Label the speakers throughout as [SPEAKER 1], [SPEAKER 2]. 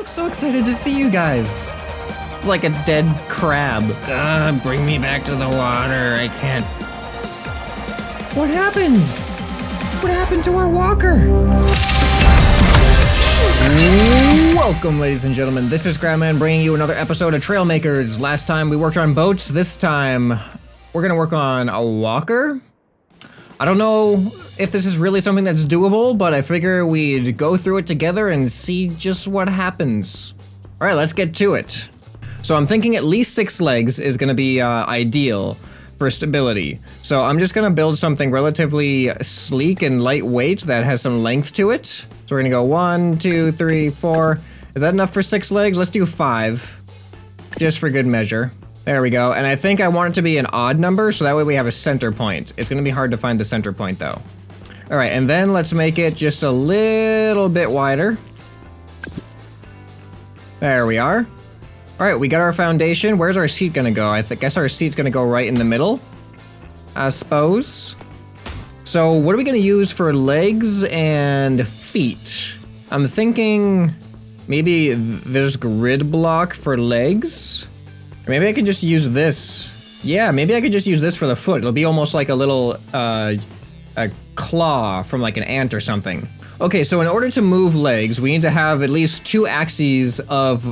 [SPEAKER 1] so excited to see you guys. It's like a dead crab.
[SPEAKER 2] Bring me back to the water. I can't.
[SPEAKER 1] What happened? What happened to our walker? Welcome, ladies and gentlemen. This is ScrapMan bringing you another episode of TrailMakers. Last time we worked on boats. This time we're gonna work on a walker. I don't know if this is really something that's doable, but I figure we'd go through it together and see just what happens. All right, let's get to it. So I'm thinking at least 6 legs is gonna be ideal for stability. So I'm just gonna build something relatively sleek and lightweight that has some length to it. So we're gonna go 1, 2, 3, 4. Is that enough for 6 legs? Let's do 5, just for good measure. There we go, and I think I want it to be an odd number, so that way we have a center point. It's gonna be hard to find the center point though. All right, and then let's make it just a little bit wider. There we are. All right, we got our foundation. Where's our seat gonna go? I guess our seat's gonna go right in the middle, I suppose. So what are we gonna use for legs and feet? I'm thinking maybe this grid block for legs. Or maybe I could just use this. Yeah, maybe I could just use this for the foot. It'll be almost like a little a claw from like an ant or something. Okay, so in order to move legs, we need to have at least 2 axes of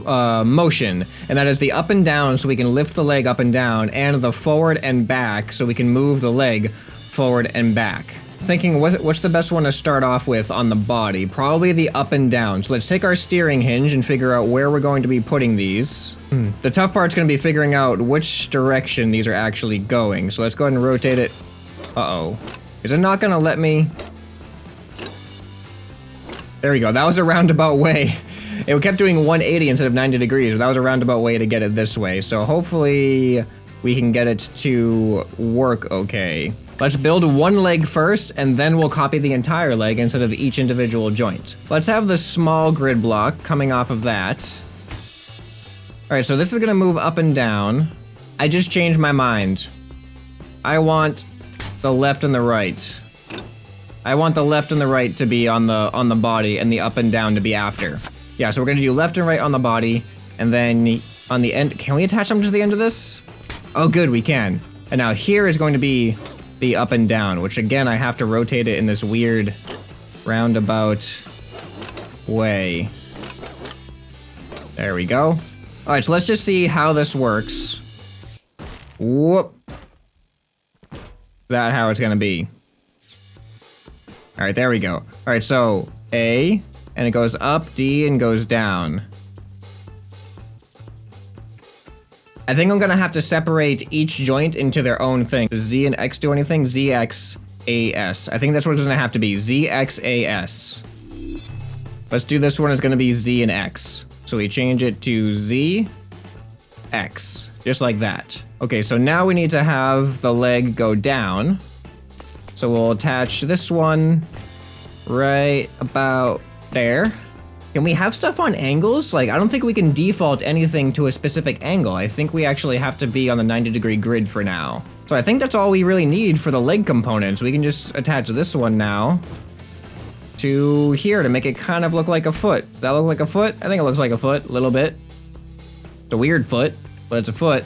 [SPEAKER 1] motion, and that is the up and down so we can lift the leg up and down, and the forward and back so we can move the leg forward and back. Thinking what's the best one to start off with on the body? Probably the up and down. So let's take our steering hinge and figure out where we're going to be putting these. The tough part's gonna be figuring out which direction these are actually going. So let's go ahead and rotate it. Uh-oh. Is it not gonna let me? There we go, that was a roundabout way. It kept doing 180 instead of 90 degrees, but that was a roundabout way to get it this way. So hopefully we can get it to work okay. Let's build 1 leg first, and then we'll copy the entire leg instead of each individual joint. Let's have the small grid block coming off of that. All right, so this is gonna move up and down. I just changed my mind. I want the left and the right. I want the left and the right to be on the body and the up and down to be after. Yeah, so we're gonna do left and right on the body, and then on the end, can we attach them to the end of this? Oh good, we can. And now here is going to be the up and down, which again, I have to rotate it in this weird roundabout way. There we go. All right, so let's just see how this works. Whoop. Is that how it's gonna be? All right, there we go. All right, so A, and it goes up, D, and goes down. I think I'm gonna have to separate each joint into their own thing. Does Z and X do anything? Z, X, A, S. I think that's what it's gonna have to be, Z, X, A, S. Let's do this one, it's gonna be Z and X. So we change it to Z, X, just like that. Okay, so now we need to have the leg go down. So we'll attach this one right about there. Can we have stuff on angles? Like, I don't think we can default anything to a specific angle. I think we actually have to be on the 90-degree grid for now. So I think that's all we really need for the leg components. We can just attach this one now to here to make it kind of look like a foot. Does that look like a foot? I think it looks like a foot, a little bit. It's a weird foot, but it's a foot.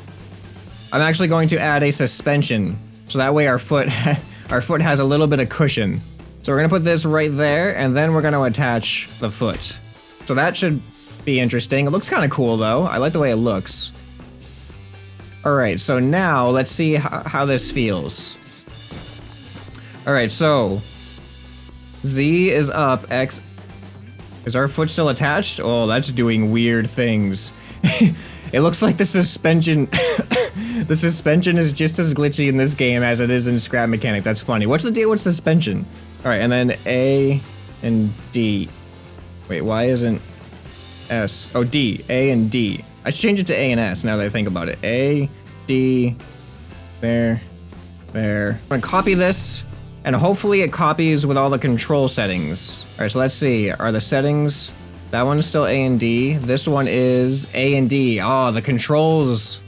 [SPEAKER 1] I'm actually going to add a suspension, so that way our foot has a little bit of cushion. So we're gonna put this right there, and then we're gonna attach the foot. So that should be interesting. It looks kind of cool though. I like the way it looks. All right, so now let's see how this feels. All right, so Z is up, X. Is our foot still attached? Oh, that's doing weird things. It looks like the suspension, the suspension is just as glitchy in this game as it is in Scrap Mechanic. That's funny. What's the deal with suspension? All right, and then A and D. Wait, why isn't S? Oh, D, A and D. I should change it to A and S now that I think about it. A, D, there. I'm gonna copy this, and hopefully it copies with all the control settings. All right, so let's see, are the settings, that one's still A and D. This one is A and D. Oh, the controls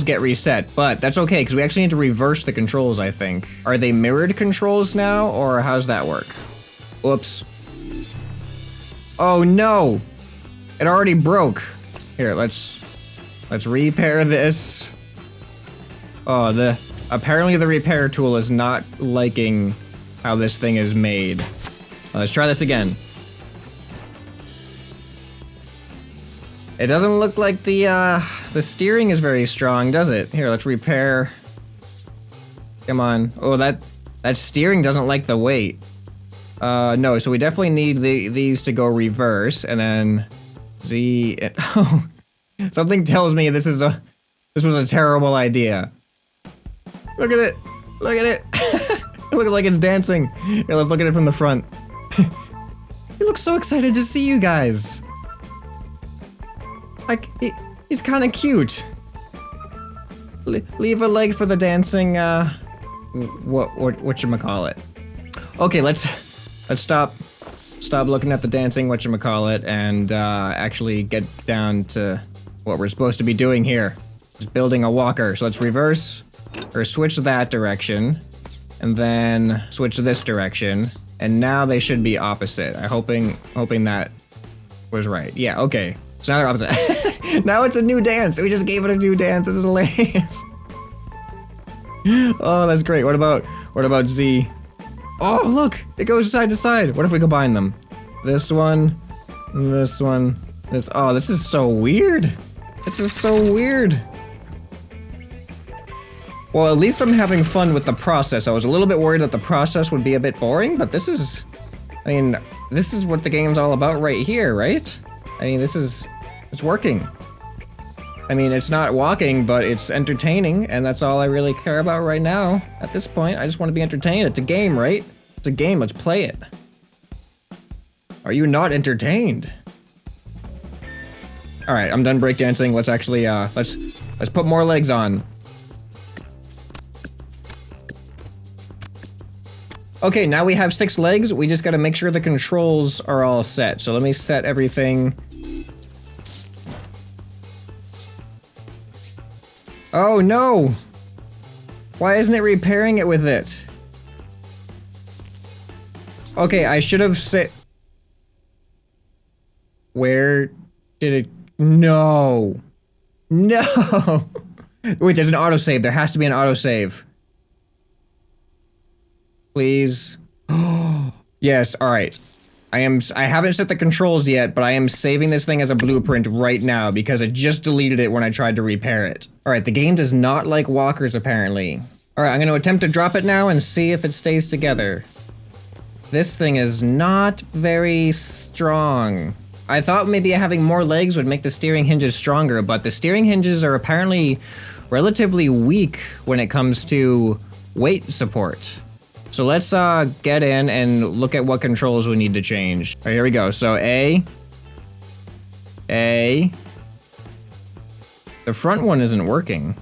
[SPEAKER 1] get reset, but that's okay, because we actually need to reverse the controls, I think. Are they mirrored controls now, or how's that work? Whoops. Oh no! It already broke. Here, let's repair this. Oh, apparently the repair tool is not liking how this thing is made. Let's try this again. It doesn't look like the steering is very strong, does it? Here, let's repair. Come on. Oh, that steering doesn't like the weight. No, so we definitely need these to go reverse, and then Z. Oh, something tells me this was a terrible idea. Look at it. Look at it. It looks like it's dancing. Here, let's look at it from the front. He looks so excited to see you guys. Like, he's kind of cute. Leave a leg for the dancing, whatchamacallit. Okay, let's stop looking at the dancing whatchamacallit and actually get down to what we're supposed to be doing here. Just building a walker. So let's reverse or switch that direction and then switch this direction. And now they should be opposite. I'm hoping that was right. Yeah, okay. So now they're opposite. Now it's a new dance. We just gave it a new dance. This is hilarious. Oh, that's great. What about Z? Oh, look! It goes side to side. What if we combine them? This one, this. Oh, this is so weird. This is so weird. Well, at least I'm having fun with the process. I was a little bit worried that the process would be a bit boring, but this is what the game's all about right here, right? I mean, it's working. I mean, it's not walking, but it's entertaining, and that's all I really care about right now. At this point, I just want to be entertained. It's a game, right? It's a game, let's play it. Are you not entertained? All right, I'm done breakdancing. Let's actually, let's put more legs on. Okay, now we have 6 legs. We just gotta make sure the controls are all set. So let me set everything. Oh no! Why isn't it repairing it with it? Okay, I should have set. Where did it? No! No! Wait, there's an autosave. There has to be an autosave. Please. Yes, alright. I haven't set the controls yet, but I am saving this thing as a blueprint right now because I just deleted it when I tried to repair it. Alright, the game does not like walkers apparently. Alright, I'm gonna attempt to drop it now and see if it stays together. This thing is not very strong. I thought maybe having more legs would make the steering hinges stronger, but the steering hinges are apparently relatively weak when it comes to weight support. So let's get in and look at what controls we need to change. All right, here we go. So A. The front one isn't working.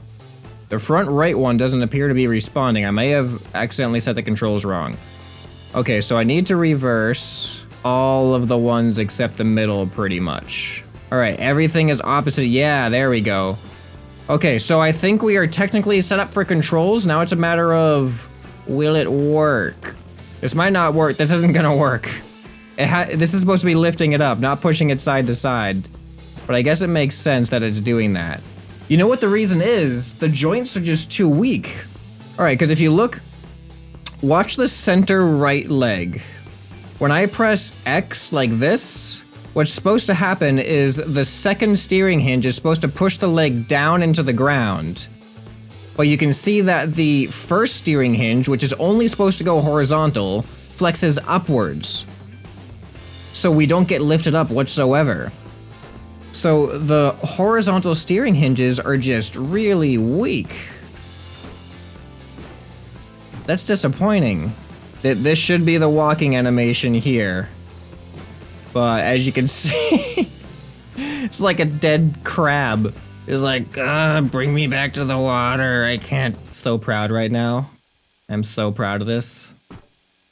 [SPEAKER 1] The front right one doesn't appear to be responding. I may have accidentally set the controls wrong. Okay, so I need to reverse all of the ones except the middle pretty much. All right, everything is opposite. Yeah, there we go. Okay, so I think we are technically set up for controls. Now it's a matter of, will it work? This might not work. This isn't gonna work. This is supposed to be lifting it up, not pushing it side to side. But I guess it makes sense that it's doing that. You know what the reason is? The joints are just too weak. All right, because if you look, watch the center right leg. When I press X like this, what's supposed to happen is the second steering hinge is supposed to push the leg down into the ground. But you can see that the first steering hinge, which is only supposed to go horizontal, flexes upwards. So we don't get lifted up whatsoever. So the horizontal steering hinges are just really weak. That's disappointing. This should be the walking animation here. But as you can see, it's like a dead crab. It's like, bring me back to the water. I can't. So proud right now. I'm so proud of this.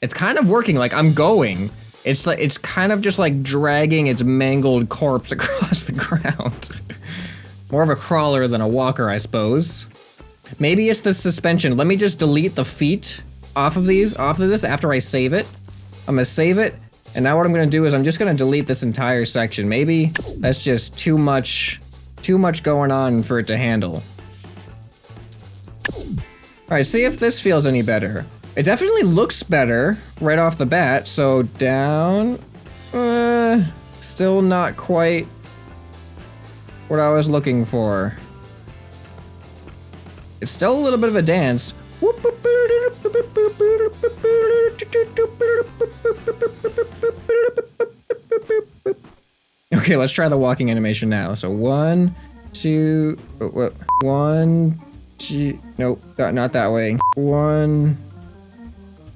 [SPEAKER 1] It's kind of working, like I'm going. It's kind of just like dragging its mangled corpse across the ground. More of a crawler than a walker, I suppose. Maybe it's the suspension. Let me just delete the feet off of this after I save it. I'm gonna save it, And now what I'm gonna do is I'm just gonna delete this entire section. Maybe that's just too much going on for it to handle. All right, see if this feels any better. It definitely looks better right off the bat, so down, still not quite what I was looking for. It's still a little bit of a dance. Okay, let's try the walking animation now. So 1, 2, 1, 2, nope, not that way. 1,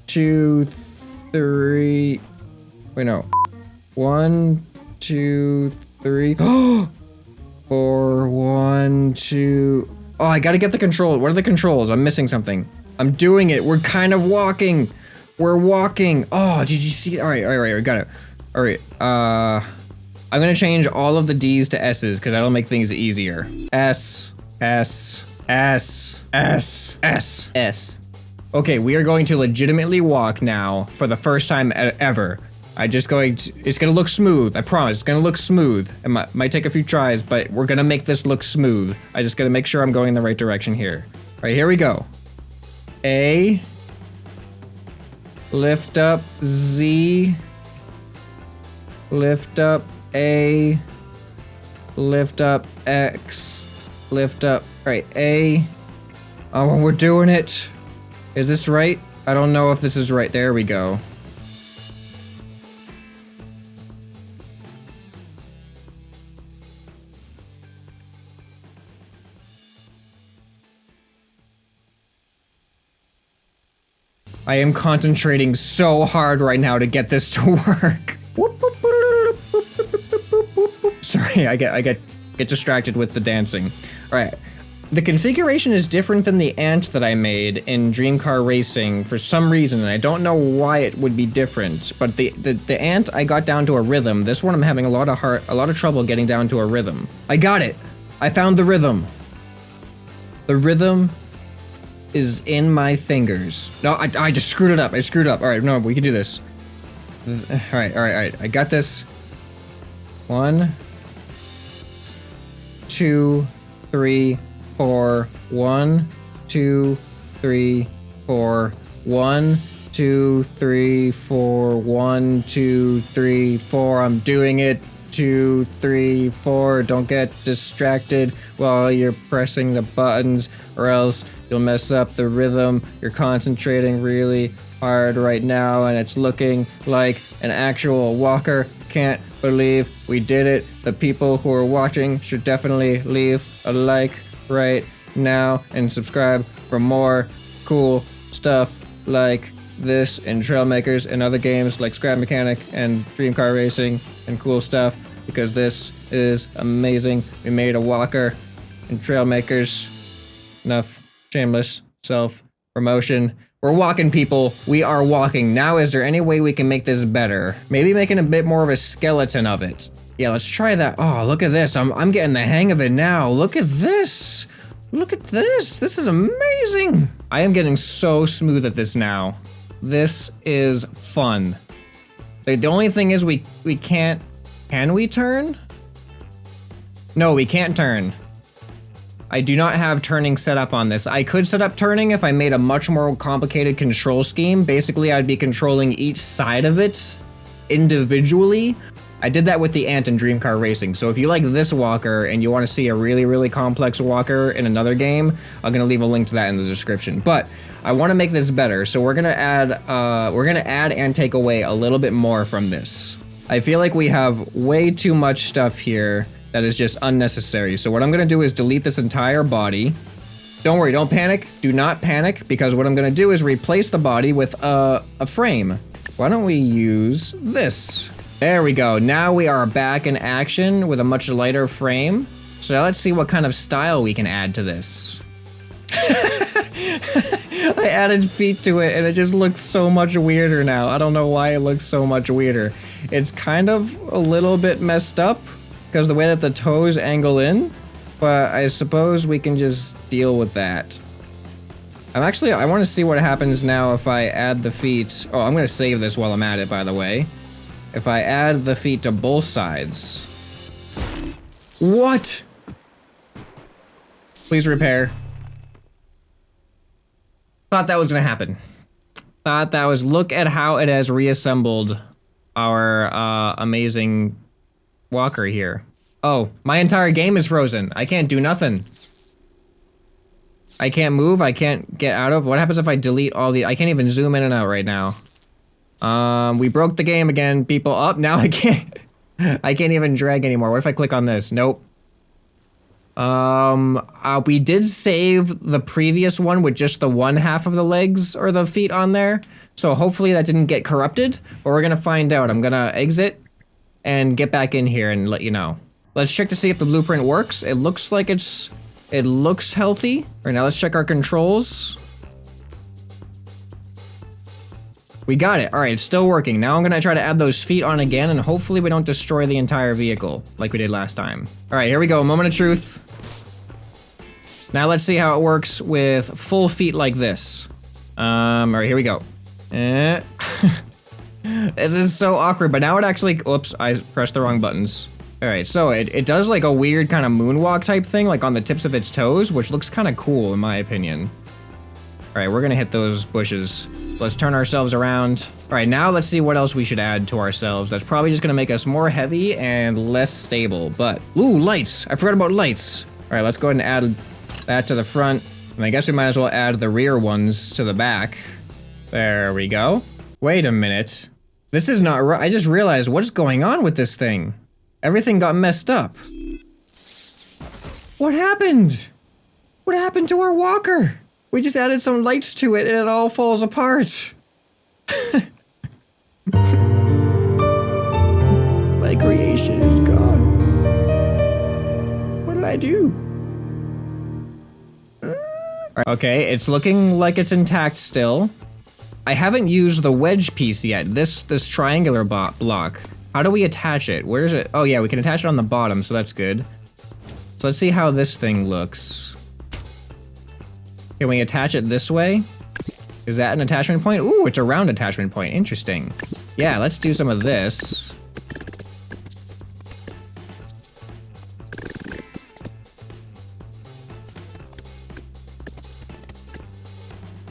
[SPEAKER 1] 2, 3, wait, no. 1, 2, 3, 4, 1, 2, oh, I gotta get the control. What are the controls? I'm missing something. I'm doing it. We're kind of walking. We're walking. Oh, did you see? All right, we got it. All right, I'm gonna change all of the D's to S's because that'll make things easier. S, S, S, S, S, S. Okay, we are going to legitimately walk now for the first time ever. It's gonna look smooth, I promise, it's gonna look smooth. It might take a few tries, but we're gonna make this look smooth. I just gotta make sure I'm going in the right direction here. All right, here we go. A, lift up, Z, lift up, A, lift up, X, lift up, all right, A. Oh, we're doing it. Is this right? I don't know if this is right. There we go. I am concentrating so hard right now to get this to work. Sorry, I get distracted with the dancing. All right. The configuration is different than the ant that I made in Dream Car Racing for some reason, and I don't know why it would be different. But the ant I got down to a rhythm. This one I'm having a lot of trouble getting down to a rhythm. I got it. I found the rhythm. The rhythm is in my fingers. No, I just screwed it up. I screwed up. All right, no, we can do this. All right. I got this. 1, 2, 3, 4. 1, 2, 3, 4. 1, 2, 3, 4. 1, 2, 3, 4. I'm doing it. 2, 3, 4. Don't get distracted while you're pressing the buttons, or else you'll mess up the rhythm. You're concentrating really hard right now, and it's looking like an actual walker. Can't believe we did it. The people who are watching should definitely leave a like right now and subscribe for more cool stuff like this in TrailMakers and other games like Scrap Mechanic and Dream Car Racing and cool stuff, because this is amazing. We made a walker in TrailMakers. Enough shameless self-promotion. We're walking, people. We are walking. Now, is there any way we can make this better? Maybe making a bit more of a skeleton of it. Yeah, let's try that. Oh, look at this. I'm getting the hang of it now. Look at this. Look at this. This is amazing. I am getting so smooth at this now. This is fun. The only thing is we can't... Can we turn? No, we can't turn. I do not have turning set up on this. I could set up turning if I made a much more complicated control scheme. Basically, I'd be controlling each side of it individually. I did that with the ant in Dream Car Racing. So if you like this walker and you want to see a really, really complex walker in another game, I'm gonna leave a link to that in the description. But I want to make this better, so we're gonna add and take away a little bit more from this. I feel like we have way too much stuff here that is just unnecessary. So what I'm gonna do is delete this entire body. Don't worry, don't panic. Do not panic, because what I'm gonna do is replace the body with a frame. Why don't we use this? There we go. Now we are back in action with a much lighter frame. So now let's see what kind of style we can add to this. I added feet to it and it just looks so much weirder now. I don't know why it looks so much weirder. It's kind of a little bit messed up because the way that the toes angle in, but I suppose we can just deal with that. I want to see what happens now if I add the feet. Oh, I'm gonna save this while I'm at it, by the way. if I add the feet to both sides. What? Please repair. Thought that was gonna happen. Thought that was, look at how it has reassembled our amazing walker here. Oh, my entire game is frozen. I can't do nothing. I can't move, I can't get out of. What happens if I delete all the, I can't even zoom in and out right now. We broke the game again, people. Up, now I can't, I can't even drag anymore. What if I click on this? Nope. We did save the previous one with just the one half of the legs or the feet on there. So hopefully that didn't get corrupted, but we're gonna find out. I'm gonna exit and get back in here and let you know. Let's check to see if the blueprint works. It looks like it looks healthy. Right now, let's check our controls. We got it. All right, it's still working. Now I'm gonna try to add those feet on again, and hopefully we don't destroy the entire vehicle like we did last time. All right, here we go, moment of truth. Now let's see how it works with full feet like this. All right, here we go. This is so awkward, but now it actually, oops, I pressed the wrong buttons. All right, so it does like a weird kind of moonwalk type thing, like on the tips of its toes, which looks kind of cool in my opinion. All right, we're gonna hit those bushes. Let's turn ourselves around. All right, now let's see what else we should add to ourselves. That's probably just gonna make us more heavy and less stable, but, ooh, lights. I forgot about lights. All right, let's go ahead and add that to the front. And I guess we might as well add the rear ones to the back. There we go. Wait a minute. This is not right. I just realized what's going on with this thing. Everything got messed up. What happened? What happened to our walker? We just added some lights to it and it all falls apart. My creation is gone. What did I do? Okay, it's looking like it's intact still. I haven't used the wedge piece yet, this triangular block. How do we attach it? Where is it? Oh yeah, we can attach it on the bottom, so that's good. So let's see how this thing looks. Can we attach it this way? Is that an attachment point? Ooh, it's a round attachment point, interesting. Yeah, let's do some of this.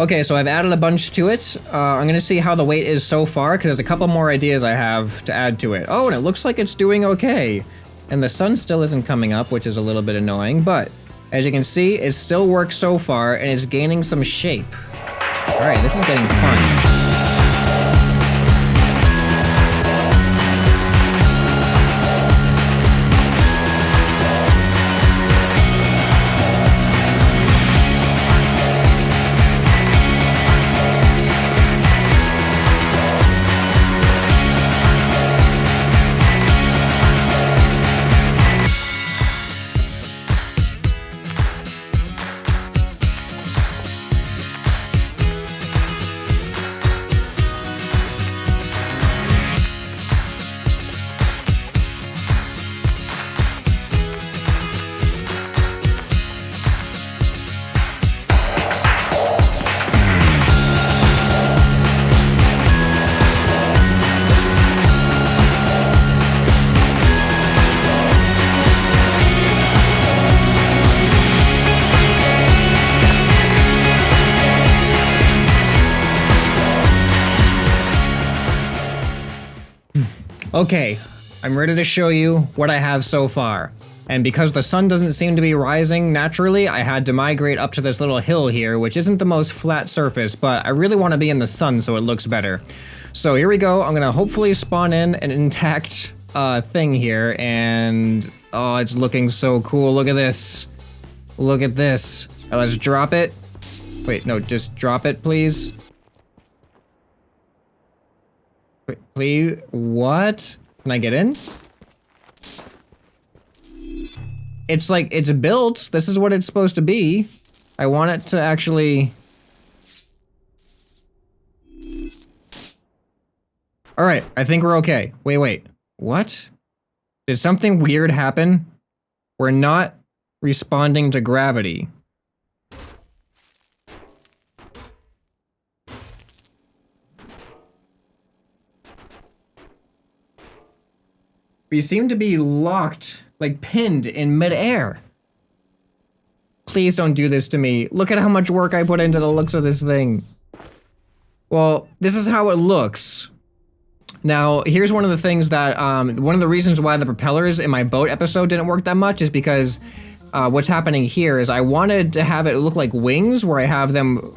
[SPEAKER 1] Okay, so I've added a bunch to it. I'm gonna see how the weight is so far, because there's a couple more ideas I have to add to it. Oh, and it looks like it's doing okay. And the sun still isn't coming up, which is a little bit annoying, but as you can see, it still works so far, and it's gaining some shape. All right, this is getting fun. Okay, I'm ready to show you what I have so far. And because the sun doesn't seem to be rising naturally, I had to migrate up to this little hill here, which isn't the most flat surface, but I really want to be in the sun so it looks better. So here we go, I'm gonna hopefully spawn in an intact thing here, and oh, it's looking so cool. Look at this. Look at this. Let's drop it. Wait, no, just drop it, please. Wait, please, what? Can I get in? It's like, it's built. This is what it's supposed to be. I want it to actually... Alright, I think we're okay. Wait. What? Did something weird happen? We're not responding to gravity. We seem to be locked, like pinned in midair. Please don't do this to me. Look at how much work I put into the looks of this thing. Well, this is how it looks. Now, here's one of the things that, one of the reasons why the propellers in my boat episode didn't work that much is because what's happening here is I wanted to have it look like wings where I have them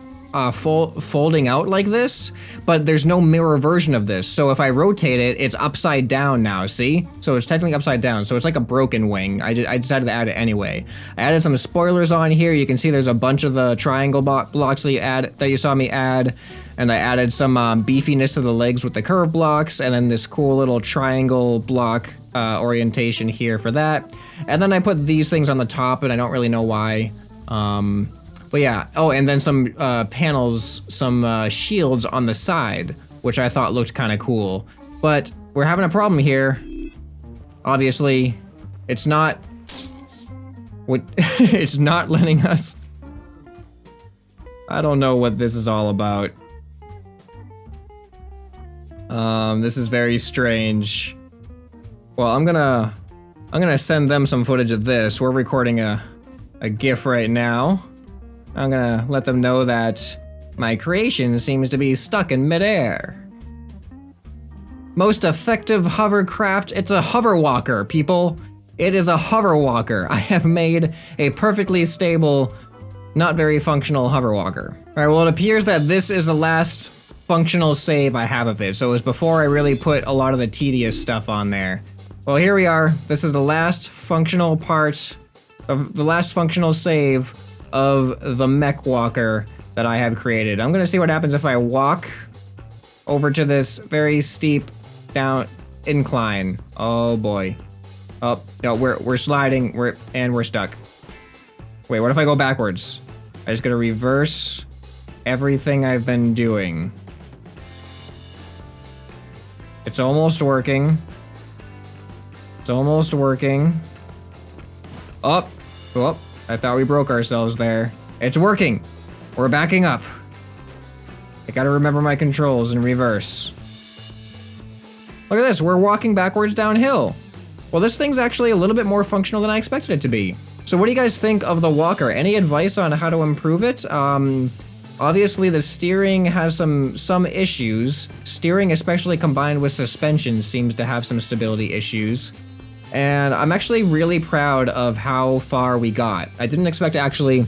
[SPEAKER 1] folding out like this, but there's no mirror version of this. So if I rotate it, it's upside down now, see? So it's technically upside down, so it's like a broken wing. I decided to add it anyway. I added some spoilers on here. You can see there's a bunch of the triangle blocks that you saw me add, and I added some beefiness to the legs with the curve blocks, and then this cool little triangle block orientation here for that. And then I put these things on the top, and I don't really know why. But yeah, oh, and then some panels, some shields on the side, which I thought looked kind of cool. But we're having a problem here. Obviously, it's not it's not letting us. I don't know what this is all about. This is very strange. Well, I'm gonna send them some footage of this. We're recording a GIF right now. I'm gonna let them know that my creation seems to be stuck in midair. Most effective hovercraft, it's a hover walker, people. It is a hover walker. I have made a perfectly stable, not very functional hover walker. All right, well, it appears that this is the last functional save I have of it. So it was before I really put a lot of the tedious stuff on there. Well, here we are. This is the last functional part of the last functional save of the mech walker that I have created. I'm gonna see what happens if I walk over to this very steep down incline. Oh boy. Oh, no, we're sliding, we're stuck. Wait, what if I go backwards? I just gotta reverse everything I've been doing. It's almost working. It's almost working. Oh, oh. I thought we broke ourselves there. It's working. We're backing up. I gotta remember my controls in reverse. Look at this, we're walking backwards downhill. Well, this thing's actually a little bit more functional than I expected it to be. So what do you guys think of the walker? Any advice on how to improve it? Obviously the steering has some issues. Steering, especially combined with suspension, seems to have some stability issues. And I'm actually really proud of how far we got. I didn't expect to actually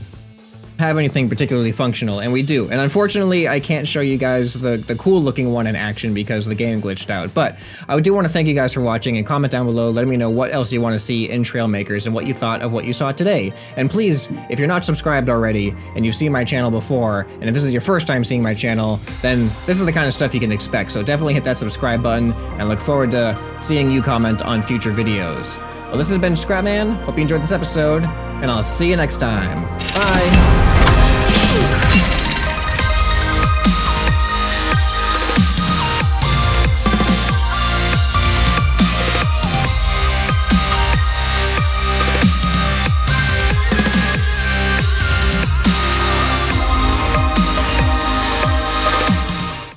[SPEAKER 1] have anything particularly functional, and we do. And unfortunately, I can't show you guys the cool looking one in action because the game glitched out. But I do want to thank you guys for watching, and comment down below letting me know what else you want to see in TrailMakers and what you thought of what you saw today. And please, if you're not subscribed already and you've seen my channel before, and if this is your first time seeing my channel, then this is the kind of stuff you can expect. So definitely hit that subscribe button, and look forward to seeing you comment on future videos. Well, this has been ScrapMan. Hope you enjoyed this episode, and I'll see you next time. Bye!